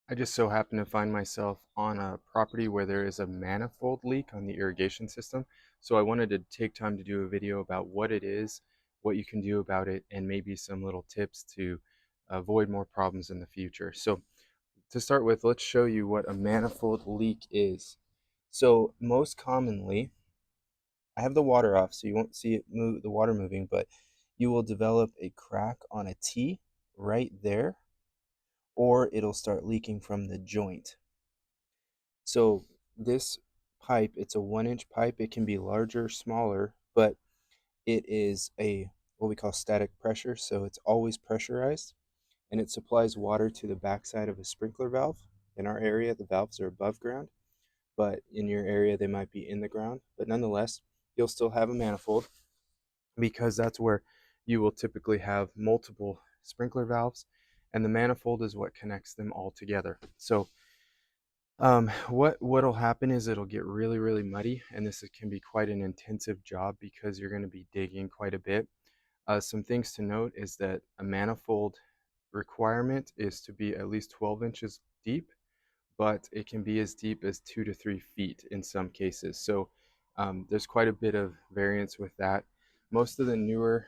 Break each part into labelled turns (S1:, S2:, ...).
S1: I just so happen to find myself on a property where there is a manifold leak on the irrigation system. So I wanted to take time to do a video about what it is, what you can do about it, and maybe some little tips to avoid more problems in the future. So to start with, let's show you what a manifold leak is. So most commonly, I have the water off, so you won't see it move, the water moving, but you will develop a crack on a T right there, or it'll start leaking from the joint. So this pipe, it's a 1 inch pipe. It can be larger, smaller, but it is a what we call static pressure. So it's always pressurized and it supplies water to the backside of a sprinkler valve. In our area, the valves are above ground, but in your area, they might be in the ground. But nonetheless, you'll still have a manifold because that's where you will typically have multiple sprinkler valves, and the manifold is what connects them all together. So what'll happen is it'll get really muddy, and can be quite an intensive job because you're going to be digging quite a bit. Some things to note is that a manifold requirement is to be at least 12 inches deep, but it can be as deep as 2 to 3 feet in some cases. So there's quite a bit of variance with that. Most of the newer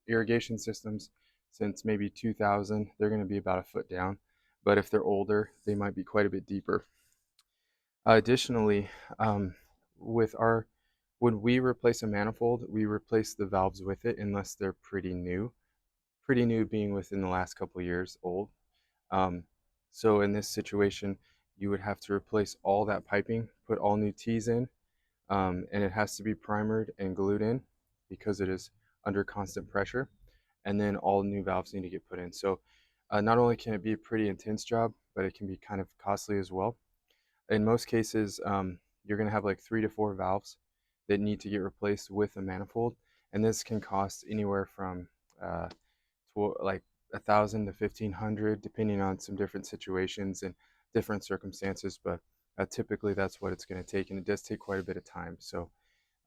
S1: irrigation systems, since maybe 2000, they're going to be about a foot down, but if they're older, they might be quite a bit deeper. Additionally, um, with our when we replace a manifold, we replace the valves with it unless they're pretty new. Pretty new being within the last couple of years old. Um, so in this situation, you would have to replace all that piping, put all new T's in, and it has to be primered and glued in because it is under constant pressure. And then all new valves need to get put in. So not only can it be a pretty intense job, but it can be kind of costly as well. In most cases, you're going to have like 3 to 4 valves that need to get replaced with a manifold, and this can cost anywhere from uh, like 1,000 to 1,500, depending on some different situations and different circumstances. But typically, that's what it's going to take, and it does take quite a bit of time. So,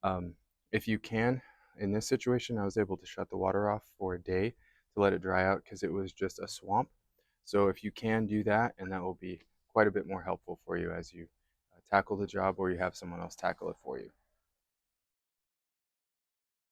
S1: um, if you can, in this situation, I was able to shut the water off for a day to let it dry out because it was just a swamp. So if you can do that, and that will be quite a bit more helpful for you as you tackle the job or you have someone else tackle it for you.